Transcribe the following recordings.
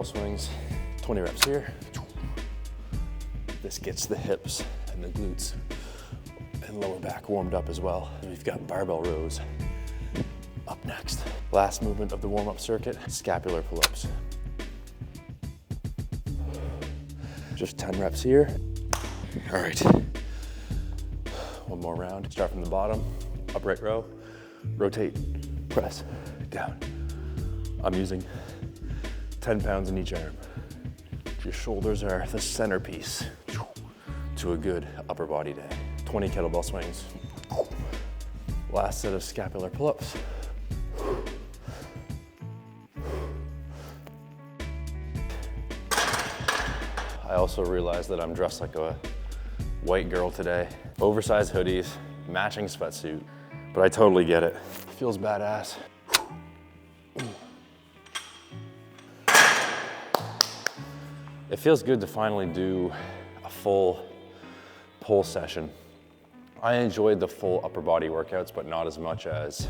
swings, 20 reps here. This gets the hips and the glutes and lower back warmed up as well. We've got barbell rows up next. Last movement of the warm-up circuit, scapular pull-ups. Just 10 reps here. All right, one more round. Start from the bottom, upright row, rotate, press, down. I'm using 10 pounds in each arm. Your shoulders are the centerpiece to a good upper body day. 20 kettlebell swings. Last set of scapular pull-ups. I also realized that I'm dressed like a white girl today. Oversized hoodies, matching sweatsuit, but I totally get it. Feels badass. It feels good to finally do a full pull session. I enjoyed the full upper body workouts, but not as much as,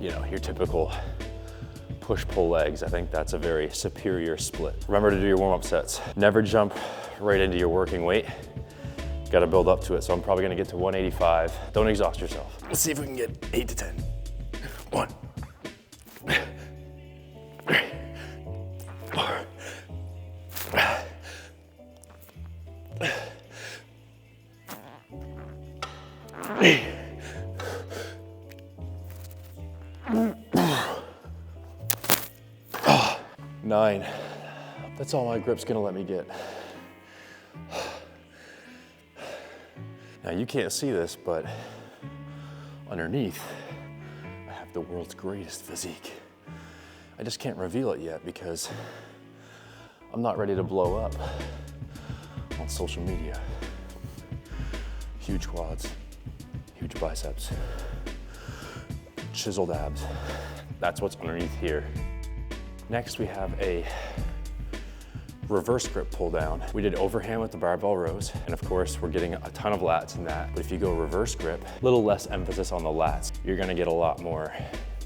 you know, your typical push-pull legs. I think that's a very superior split. Remember to do your warm-up sets. Never jump right into your working weight. Got to build up to it. So I'm probably gonna get to 185. Don't exhaust yourself. Let's see if we can get 8 to 10. 1, 3, 4. 9. That's all my grip's gonna let me get. Now you can't see this, but underneath, I have the world's greatest physique. I just can't reveal it yet because I'm not ready to blow up on social media. Huge quads, huge biceps, chiseled abs. That's what's underneath here. Next, we have a reverse grip pull down. We did overhand with the barbell rows, and of course, we're getting a ton of lats in that. But if you go reverse grip, a little less emphasis on the lats. You're gonna get a lot more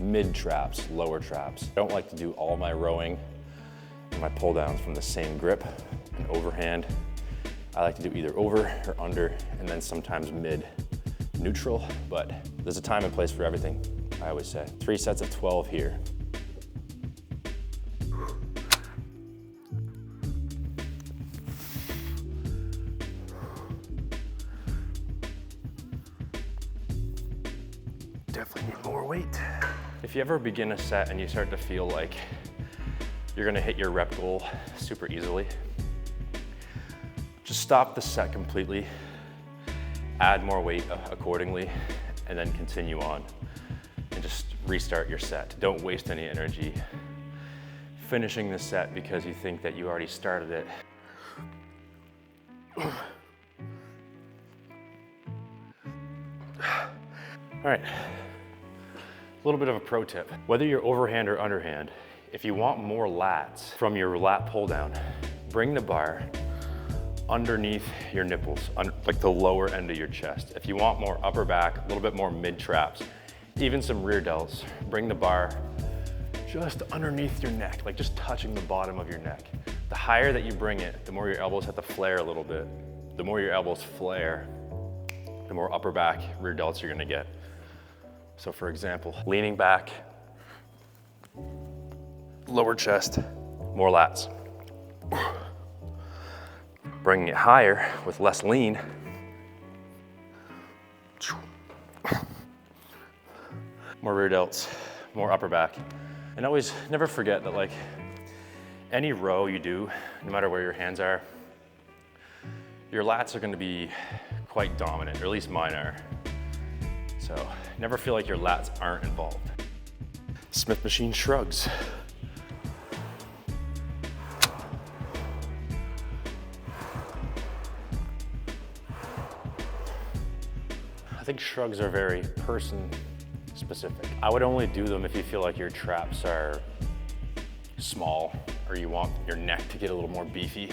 mid traps, lower traps. I don't like to do all my rowing and my pull downs from the same grip. And overhand, I like to do either over or under, and then sometimes mid neutral, but there's a time and place for everything, I always say. 3 sets of 12 here. Definitely need more weight. If you ever begin a set and you start to feel like you're gonna hit your rep goal super easily, just stop the set completely, add more weight accordingly, and then continue on and just restart your set. Don't waste any energy finishing the set because you think that you already started it. All right. A little bit of a pro tip. Whether you're overhand or underhand, if you want more lats from your lat pull down, bring the bar underneath your nipples, like the lower end of your chest. If you want more upper back, a little bit more mid traps, even some rear delts, bring the bar just underneath your neck, like just touching the bottom of your neck. The higher that you bring it, the more your elbows have to flare a little bit. The more your elbows flare, the more upper back, rear delts you're gonna get. So for example, leaning back, lower chest, more lats. Bringing it higher with less lean. More rear delts, more upper back. And always never forget that like any row you do, no matter where your hands are, your lats are gonna be quite dominant, or at least mine are. So never feel like your lats aren't involved. Smith machine shrugs. I think shrugs are very person specific. I would only do them if you feel like your traps are small or you want your neck to get a little more beefy.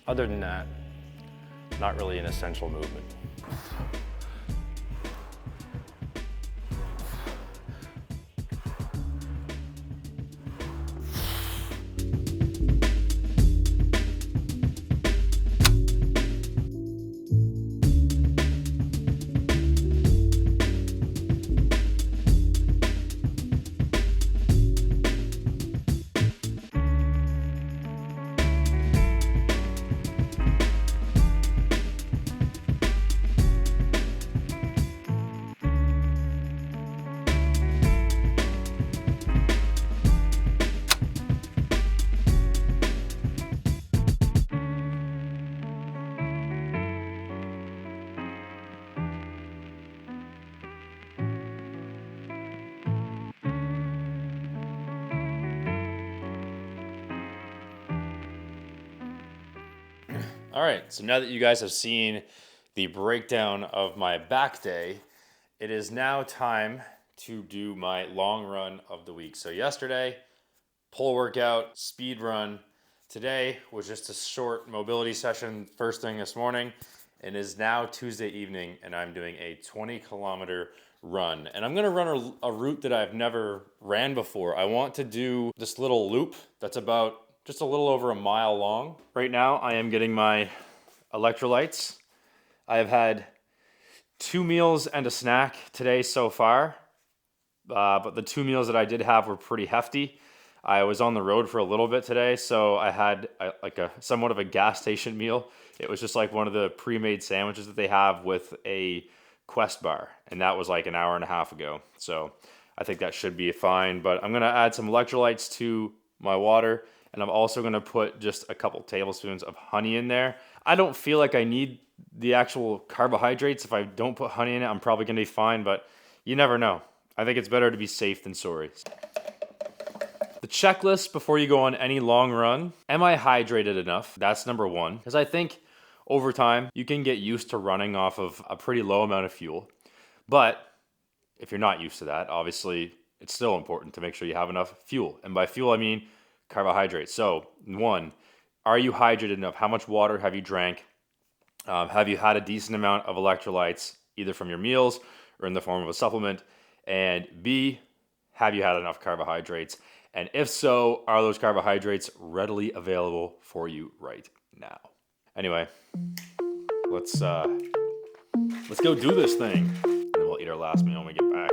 Other than that, not really an essential movement. All right, so now that you guys have seen the breakdown of my back day, it is now time to do my long run of the week. So yesterday, pull workout, speed run. Today was just a short mobility session first thing this morning. It is now Tuesday evening and I'm doing a 20-kilometer run. And I'm gonna run a route that I've never ran before. I want to do this little loop that's about just a little over a mile long. Right now I am getting my electrolytes. I have had 2 meals and a snack today so far, but the 2 meals that I did have were pretty hefty. I was on the road for a little bit today, so I had like a somewhat of a gas station meal. It was just like one of the pre-made sandwiches that they have with a Quest bar, and that was like an hour and a half ago. So I think that should be fine, but I'm gonna add some electrolytes to my water, and I'm also gonna put just a couple tablespoons of honey in there. I don't feel like I need the actual carbohydrates. If I don't put honey in it, I'm probably gonna be fine, but you never know. I think it's better to be safe than sorry. The checklist before you go on any long run: am I hydrated enough? That's number one, because I think over time you can get used to running off of a pretty low amount of fuel. But if you're not used to that, obviously it's still important to make sure you have enough fuel. And by fuel, I mean carbohydrates. So one, are you hydrated enough? How much water have you drank? Have you had a decent amount of electrolytes, either from your meals or in the form of a supplement? And B, have you had enough carbohydrates? And if so, are those carbohydrates readily available for you right now? Anyway, let's go do this thing. And then we'll eat our last meal when we get back.